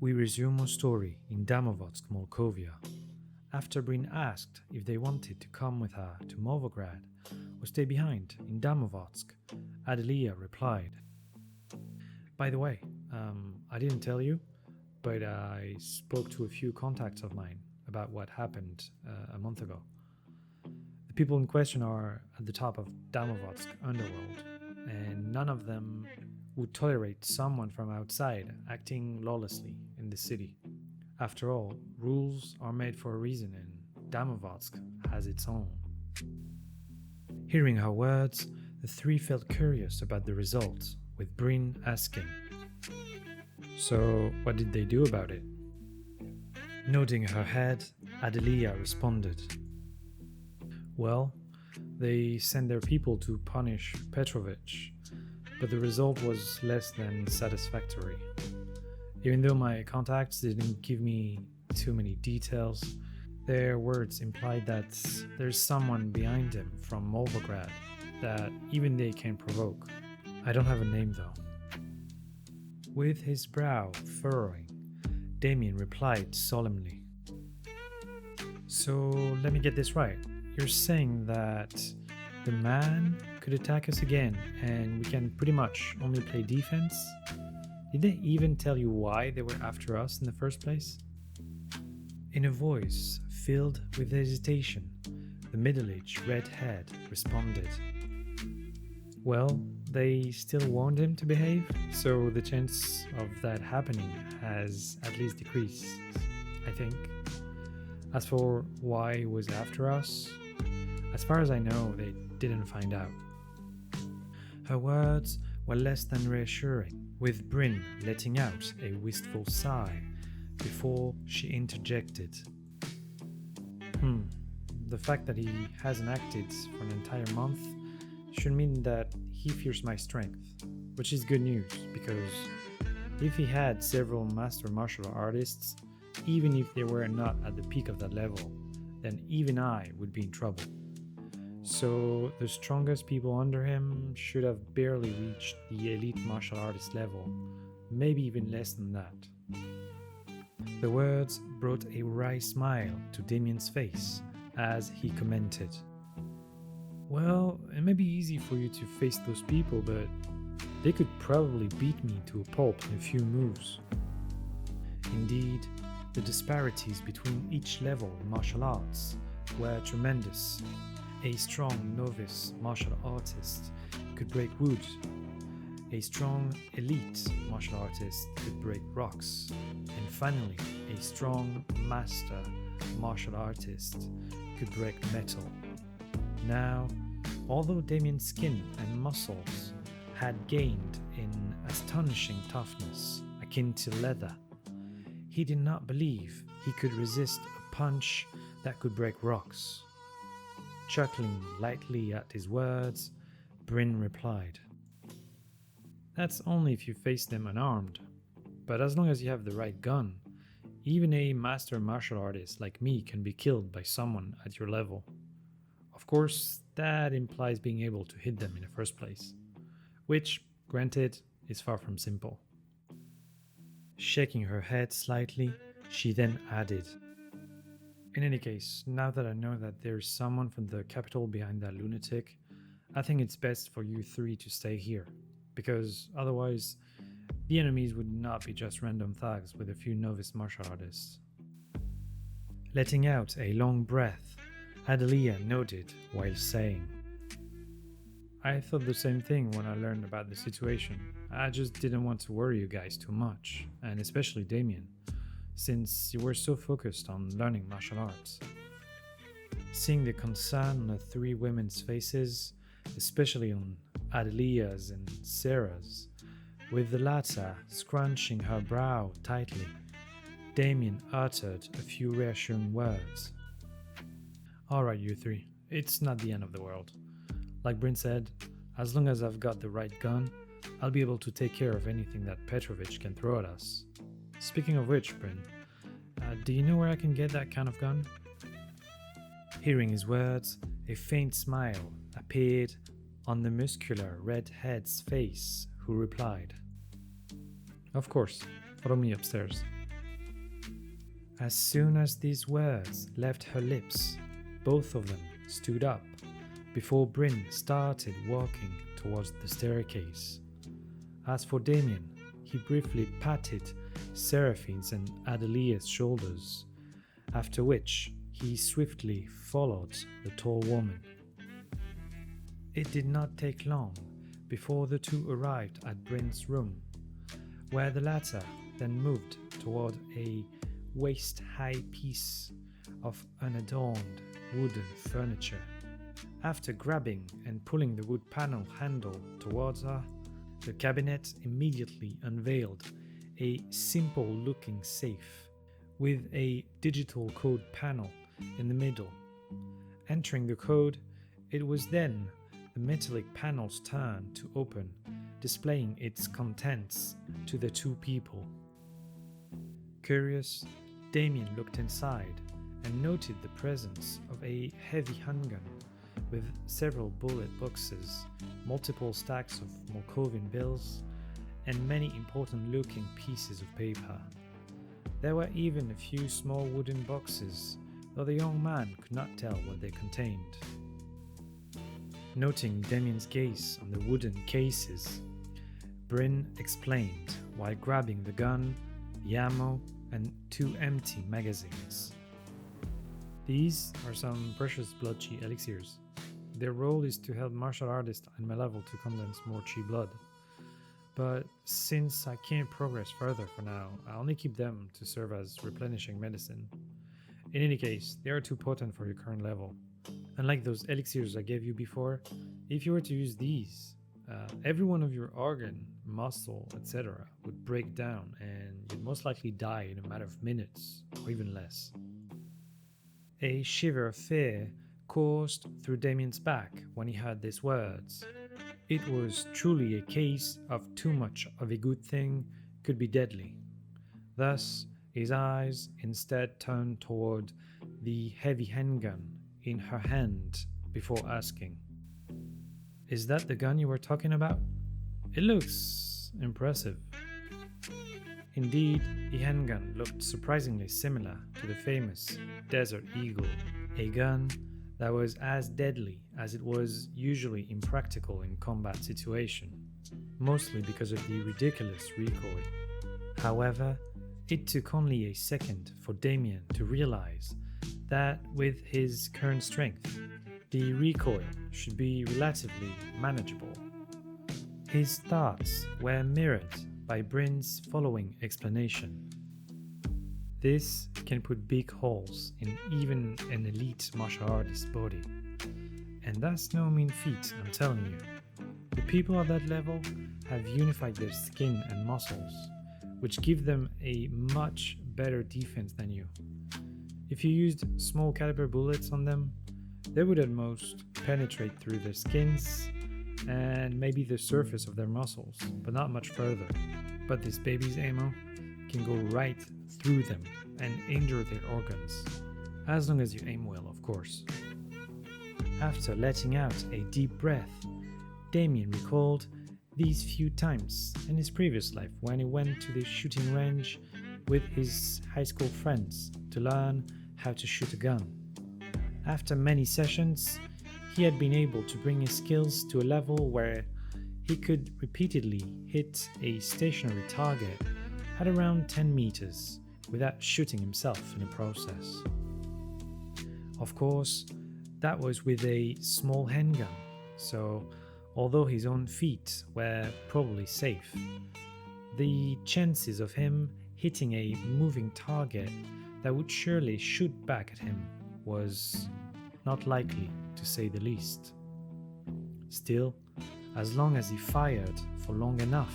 We resume our story in Damovotsk, Molkovia. After Bryn asked if they wanted to come with her to Volgograd or stay behind in Damovotsk, Adelia replied, "By the way, I didn't tell you, but I spoke to a few contacts of mine about what happened a month ago. The people in question are at the top of Damovotsk underworld, and none of them would tolerate someone from outside acting lawlessly in the city. After all, rules are made for a reason, and Damovotsk has its own." Hearing her words, the three felt curious about the results, with Bryn asking, "So, what did they do about it?" Nodding her head, Adelia responded, "Well, they sent their people to punish Petrovich, but the result was less than satisfactory. Even though my contacts didn't give me too many details, their words implied that there's someone behind him from Volgograd that even they can provoke. I don't have a name though." With his brow furrowing, Damian replied solemnly, "So let me get this right. You're saying that the man could attack us again and we can pretty much only play defense? Did they even tell you why they were after us in the first place?" In a voice filled with hesitation, the middle-aged redhead responded, "Well, they still warned him to behave, so the chance of that happening has at least decreased, I think. As for why he was after us, as far as I know, they didn't find out." Her words were less than reassuring, with Bryn letting out a wistful sigh before she interjected, The fact that he hasn't acted for an entire month should mean that he fears my strength, which is good news, because if he had several master martial artists, even if they were not at the peak of that level, then even I would be in trouble. So the strongest people under him should have barely reached the elite martial artist level, maybe even less than that. The words brought a wry smile to Damian's face as he commented, "Well, it may be easy for you to face those people, but they could probably beat me to a pulp in a few moves." Indeed, the disparities between each level in martial arts were tremendous. A strong novice martial artist could break wood. A strong elite martial artist could break rocks. And finally, a strong master martial artist could break metal. Now, although Damian's skin and muscles had gained in astonishing toughness, akin to leather, he did not believe he could resist a punch that could break rocks. Chuckling lightly at his words, Bryn replied, "That's only if you face them unarmed, but as long as you have the right gun, even a master martial artist like me can be killed by someone at your level. Of course, that implies being able to hit them in the first place, which, granted, is far from simple." Shaking her head slightly, she then added, "In any case, now that I know that there's someone from the capital behind that lunatic, I think it's best for you three to stay here, because otherwise the enemies would not be just random thugs with a few novice martial artists." Letting out a long breath, Adelia nodded while saying, "I thought the same thing when I learned about the situation. I just didn't want to worry you guys too much, and especially Damian, since you were so focused on learning martial arts." Seeing the concern on the three women's faces, especially on Adelia's and Sarah's, with the latter scrunching her brow tightly, Damian uttered a few reassuring words. "Alright, you three, it's not the end of the world. Like Bryn said, as long as I've got the right gun, I'll be able to take care of anything that Petrovich can throw at us. Speaking of which, Bryn, do you know where I can get that kind of gun?" Hearing his words, a faint smile appeared on the muscular redhead's face, who replied, "Of course, follow me upstairs. As soon as these words left her lips, both of them stood up before Bryn started walking towards the staircase. As for Damian, he briefly patted Seraphine's and Adelia's shoulders, after which he swiftly followed the tall woman. It did not take long before the two arrived at Bryn's room, where the latter then moved toward a waist-high piece of unadorned wooden furniture. After grabbing and pulling the wood panel handle towards her, the cabinet immediately unveiled a simple-looking safe with a digital code panel in the middle. Entering the code, it was then the metallic panel's turn to open, displaying its contents to the two people. Curious, Damian looked inside and noted the presence of a heavy handgun with several bullet boxes, multiple stacks of Molkovian bills, and many important-looking pieces of paper. There were even a few small wooden boxes, though the young man could not tell what they contained. Noting Damian's gaze on the wooden cases, Bryn explained while grabbing the gun, the ammo, and 2 empty magazines. These are some precious blood chi elixirs. Their role is to help martial artists at my level to condense more chi blood. But since I can't progress further for now, I only keep them to serve as replenishing medicine. In any case, they are too potent for your current level. Unlike those elixirs I gave you before, if you were to use these, every one of your organ, muscle, etc. would break down and you'd most likely die in a matter of minutes, or even less. A shiver of fear coursed through Damian's back when he heard these words. It was truly a case of too much of a good thing could be deadly. Thus, his eyes instead turned toward the heavy handgun in her hand before asking, "Is that the gun you were talking about? It looks impressive." Indeed, the handgun looked surprisingly similar to the famous Desert Eagle, a gun that was as deadly as it was usually impractical in combat situation, mostly because of the ridiculous recoil. However, it took only a second for Damian to realize that with his current strength, the recoil should be relatively manageable. His thoughts were mirrored by Bryn's following explanation. This can put big holes in even an elite martial artist's body. And that's no mean feat, I'm telling you. The people at that level have unified their skin and muscles, which give them a much better defense than you. If you used small caliber bullets on them, they would at most penetrate through their skins and maybe the surface of their muscles, but not much further. But this baby's ammo can go right through them and injure their organs, as long as you aim well, of course. After letting out a deep breath, Damian recalled these few times in his previous life when he went to the shooting range with his high school friends to learn how to shoot a gun. After many sessions, he had been able to bring his skills to a level where he could repeatedly hit a stationary target at around 10 meters without shooting himself in the process. Of course, that was with a small handgun, so although his own feet were probably safe, the chances of him hitting a moving target that would surely shoot back at him was not likely, to say the least. Still, as long as he fired for long enough,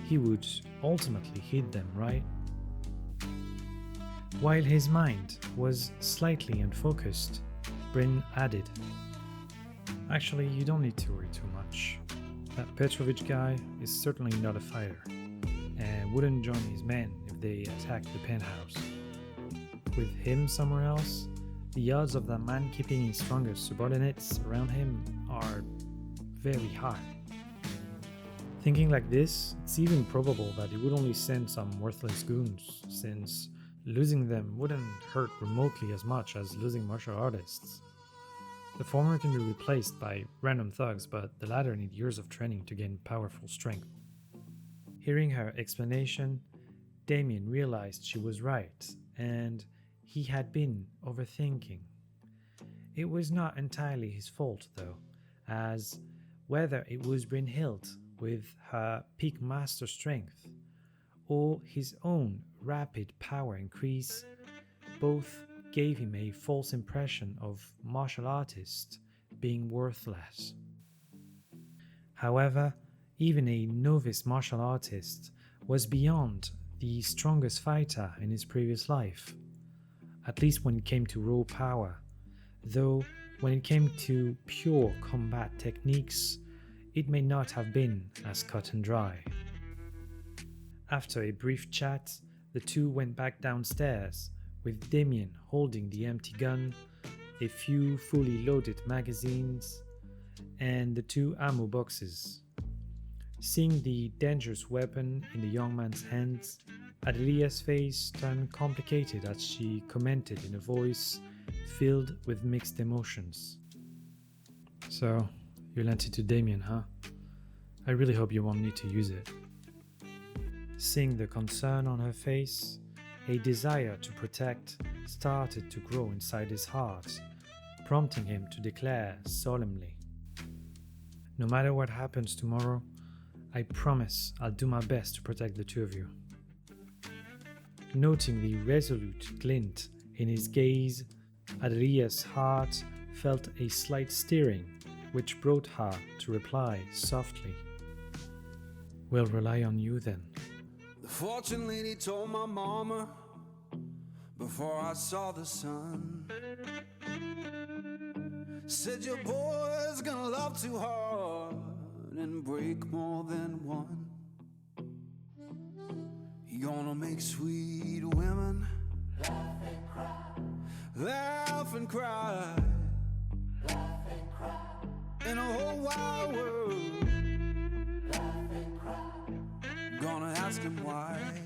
he would ultimately hit them, right? While his mind was slightly unfocused, Bryn added, "Actually, you don't need to worry too much. That Petrovich guy is certainly not a fighter, and wouldn't join his men if they attacked the penthouse. With him somewhere else, the odds of that man keeping his strongest subordinates around him are very high." Thinking like this, it's even probable that he would only send some worthless goons, since Losing them wouldn't hurt remotely as much as losing martial artists. The former can be replaced by random thugs, but the latter need years of training to gain powerful strength. Hearing her explanation, Damian realized she was right, and he had been overthinking. It was not entirely his fault, though, as whether it was Brynhild with her peak master strength or his own rapid power increase, both gave him a false impression of martial artists being worthless. However, even a novice martial artist was beyond the strongest fighter in his previous life, at least when it came to raw power, though when it came to pure combat techniques, it may not have been as cut and dry. After a brief chat, the two went back downstairs, with Damian holding the empty gun, a few fully loaded magazines, and the two ammo boxes. Seeing the dangerous weapon in the young man's hands, Adelia's face turned complicated as she commented in a voice filled with mixed emotions. "So, you lent it to Damian, huh? I really hope you won't need to use it." Seeing the concern on her face, a desire to protect started to grow inside his heart, prompting him to declare solemnly, "No matter what happens tomorrow, I promise I'll do my best to protect the two of you." Noting the resolute glint in his gaze, Adelia's heart felt a slight stirring, which brought her to reply softly, "We'll rely on you then." The fortune lady told my mama before I saw the sun, said your boy's gonna love too hard and break more than one. He gonna make sweet women laugh and cry, laugh and cry, in a whole wide world. Gonna ask him why.